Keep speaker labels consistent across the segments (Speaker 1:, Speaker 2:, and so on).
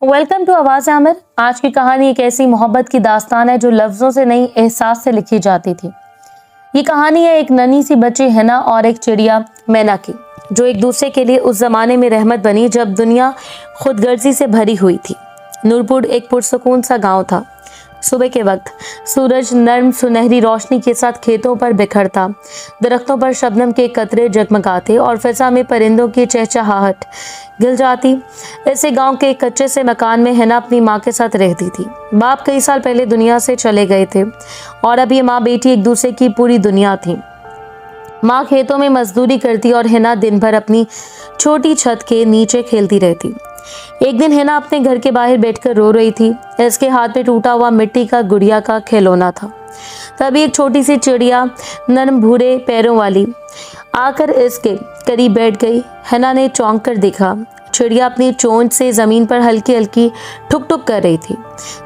Speaker 1: Welcome to आवाज आमिर। आज की कहानी एक ऐसी मोहब्बत की दास्तान है जो लफ्जों से नहीं एहसास से लिखी जाती थी। ये कहानी है एक नन्ही सी बच्ची हिना और एक चिड़िया मैना की, जो एक दूसरे के लिए उस जमाने में रहमत बनी जब दुनिया खुदगर्जी से भरी हुई थी। नूरपुर एक पुरसुकून सा गांव था। सुबह के वक्त सूरज नर्म सुनहरी रोशनी के साथ खेतों पर बिखरता, दरख्तों पर शबनम के कतरे जगमगाते और फिजा में परिंदों की चहचहाहट गिल जाती। ऐसे गांव के एक कच्चे से मकान में हिना अपनी माँ के साथ रहती थी। बाप कई साल पहले दुनिया से चले गए थे और अब ये माँ बेटी एक दूसरे की पूरी दुनिया थी। माँ खेतों में मजदूरी करती और हिना दिन भर अपनी छोटी छत के नीचे खेलती रहती। एक दिन हिना अपने घर के बाहर बैठकर रो रही थी। इसके हाथ में टूटा हुआ मिट्टी का गुड़िया का खिलौना था। तभी एक छोटी सी चिड़िया नरम भूरे पैरों वाली आकर इसके करीब बैठ गई। हिना ने चौंक कर देखा। चिड़िया अपनी चोंच से जमीन पर हल्की हल्की ठुक ठुक कर रही थी,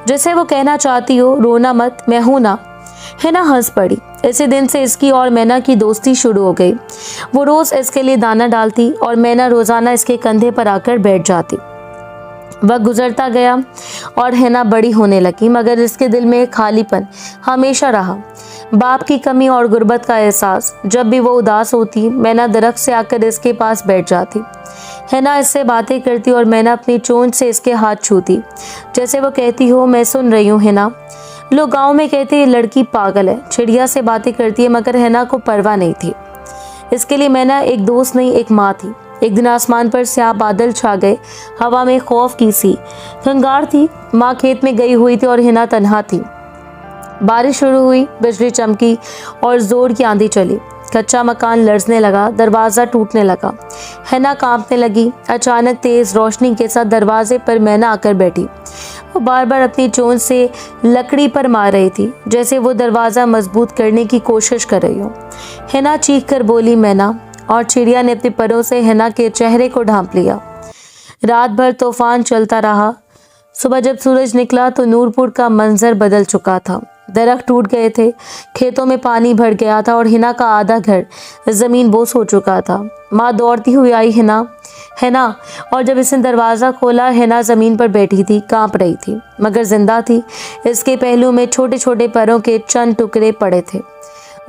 Speaker 1: जैसे वो कहना चाहती हो, रोना मत, मैं हूं ना। हिना हंस पड़ी। इसी दिन से इसकी और मैना की दोस्ती शुरू हो गई। वो रोज इसके लिए दाना डालती और मैना रोजाना इसके कंधे पर आकर बैठ जाती। वक्त गुजरता गया और हिना बड़ी होने लगी, मगर इसके दिल में एक खालीपन हमेशा रहा। बाप की कमी और गुर्बत का एहसास। जब भी वो उदास होती, मैना दरख्त से आकर इसके पास बैठ जाती। हिना इससे बातें करती और मैना अपनी चोंच से इसके हाथ छूती, जैसे वो कहती हो, मैं सुन रही हूँ हिना। लोग गांव में कहते ये लड़की पागल है, चिड़िया से बातें करती है, मगर हिना को परवाह नहीं थी। इसके लिए मैना एक दोस्त नहीं, एक माँ थी। एक दिन आसमान पर स्याह बादल छा गए। हवा में खौफ की सी खंगार थी। माँ खेत में गई हुई थी और हिना तन्हा थी। बारिश शुरू हुई, बिजली चमकी और जोर की आंधी चली। कच्चा मकान लर्जने लगा, दरवाजा टूटने लगा। हिना कांपने लगी। अचानक तेज रोशनी के साथ दरवाजे पर मैना आकर बैठी। वो बार बार अपनी चोंच से लकड़ी पर मार रही थी, जैसे वो दरवाजा मजबूत करने की कोशिश कर रही हो। हिना चीख कर बोली, मैना, और चिड़िया ने अपने परों से हिना के चेहरे को ढांप लिया। रात भर तूफान चलता रहा। सुबह जब सूरज निकला तो नूरपुर का मंजर बदल चुका था। दरख्त टूट गए थे, खेतों में पानी भर गया था और हिना का आधा घर जमीन बोस हो चुका था। माँ दौड़ती हुई आई, हिना हिना, और जब इसने दरवाज़ा खोला, हिना ज़मीन पर बैठी थी, कांप रही थी, मगर जिंदा थी। इसके पहलू में छोटे छोटे पैरों के चंद टुकड़े पड़े थे।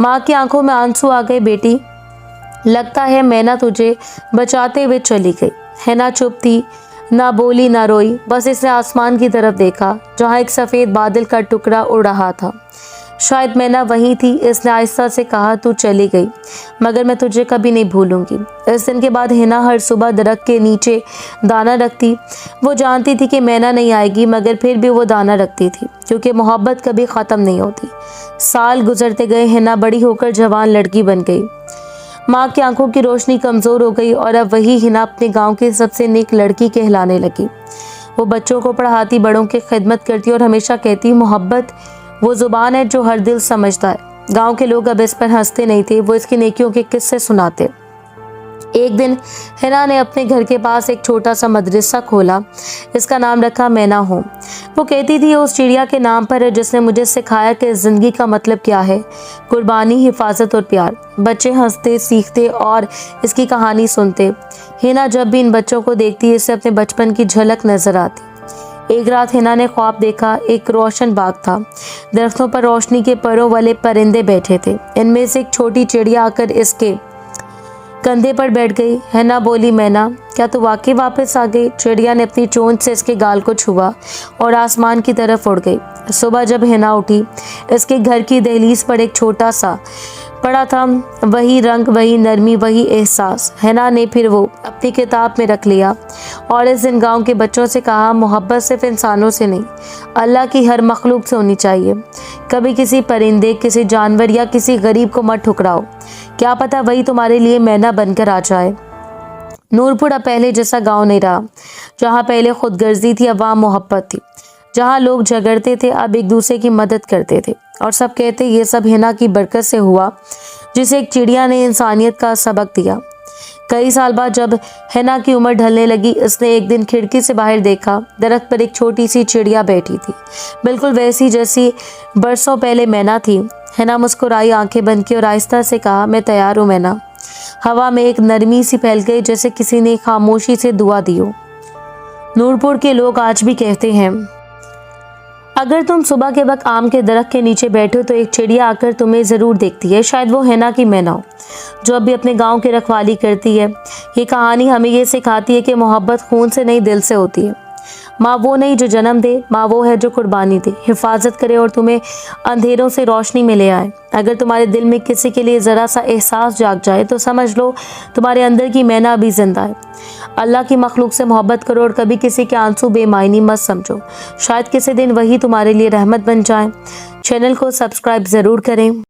Speaker 1: माँ की आंखों में आंसू आ गए। बेटी, लगता है मैना तुझे बचाते हुए चली गई। हिना चुप थी, ना बोली ना रोई, बस इसने आसमान की तरफ देखा जहाँ एक सफ़ेद बादल का टुकड़ा उड़ रहा था। शायद मैना वहीं थी। इसने आहिस्ता से कहा, तू चली गई, मगर मैं तुझे कभी नहीं भूलूंगी। इस दिन के बाद हिना हर सुबह दरख्त के नीचे दाना रखती। वो जानती थी कि मैना नहीं आएगी, मगर फिर भी वो दाना रखती थी, क्योंकि मोहब्बत कभी ख़त्म नहीं होती। साल गुजरते गए। हिना बड़ी होकर जवान लड़की बन गई। माँ की आंखों की रोशनी कमज़ोर हो गई और अब वही हिना अपने गांव की सबसे नेक लड़की कहलाने लगी। वो बच्चों को पढ़ाती, बड़ों की खिदमत करती और हमेशा कहती, मोहब्बत वो ज़ुबान है जो हर दिल समझता है। गांव के लोग अब इस पर हंसते नहीं थे, वो इसकी नेकियों के किस्से सुनाते। एक दिन हिना ने अपने घर के पास एक छोटा सा मदरसा खोला। इसका नाम रखा मैना होम। वो कहती थी, उस चिड़िया के नाम पर है जिसने मुझे सिखाया कि ज़िंदगी का मतलब क्या है, कुर्बानी, हिफाजत और प्यार। बच्चे हंसते, सीखते और इसकी कहानी सुनते। हिना जब भी इन बच्चों को देखती, इससे अपने बचपन की झलक नजर आती। एक रात हिना ने ख्वाब देखा। एक रोशन बाग था। दरख्तों पर रोशनी के परों वाले परिंदे बैठे थे। इनमें से एक छोटी चिड़िया आकर इसके कंधे पर बैठ गई। हिना बोली, मैना, क्या तू वाकई वापस आ गई? चिड़िया ने अपनी चोंच से इसके गाल को छुआ और आसमान की तरफ उड़ गई। सुबह जब हिना उठी, इसके घर की दहलीज पर एक छोटा सा पड़ा था। वही रंग, वही नरमी, वही एहसास। हिना ने फिर वो अपनी किताब में रख लिया और इस दिन गांव के बच्चों से कहा, मोहब्बत सिर्फ इंसानों से नहीं, अल्लाह की हर मखलूक से होनी चाहिए। कभी किसी परिंदे, किसी जानवर या किसी गरीब को मत ठुकराओ। क्या पता वही तुम्हारे लिए मैना बनकर आ जाए। नूरपुर अब पहले जैसा गांव नहीं रहा। जहाँ पहले खुदगर्जी थी, अब वहाँ मोहब्बत थी। जहाँ लोग झगड़ते थे, अब एक दूसरे की मदद करते थे। और सब कहते ये सब हिना की बरकत से हुआ, जिसे एक चिड़िया ने इंसानियत का सबक दिया। कई साल बाद जब हिना की उम्र ढलने लगी, इसने एक दिन खिड़की से बाहर देखा। दरख्त पर एक छोटी सी चिड़िया बैठी थी, बिल्कुल वैसी जैसी बरसों पहले मैना थी। हिना मुस्कुराई, आंखें बंद की और आहिस्ता से कहा, मैं तैयार हूँ मैना। हवा में एक नरमी सी फैल गई, जैसे किसी ने खामोशी से दुआ दी हो। नूरपुर के लोग आज भी कहते हैं, अगर तुम सुबह के वक्त आम के दरख्त के नीचे बैठो तो एक चिड़िया आकर तुम्हें ज़रूर देखती है। शायद वो हैना की मैना हो जो अभी अपने गांव की रखवाली करती है। ये कहानी हमें ये सिखाती है कि मोहब्बत खून से नहीं, दिल से होती है। माँ वो नहीं जो जन्म दे, माँ वो है जो कुर्बानी दे, हिफाजत करे और तुम्हें अंधेरों से रोशनी में ले आए। अगर तुम्हारे दिल में किसी के लिए ज़रा सा एहसास जाग जाए तो समझ लो तुम्हारे अंदर की मैना अभी जिंदा है। अल्लाह की मखलूक से मोहब्बत करो और कभी किसी के आंसू बेमायनी मत समझो। शायद किसी दिन वही तुम्हारे लिए रहमत बन जाए। चैनल को सब्सक्राइब ज़रूर करें।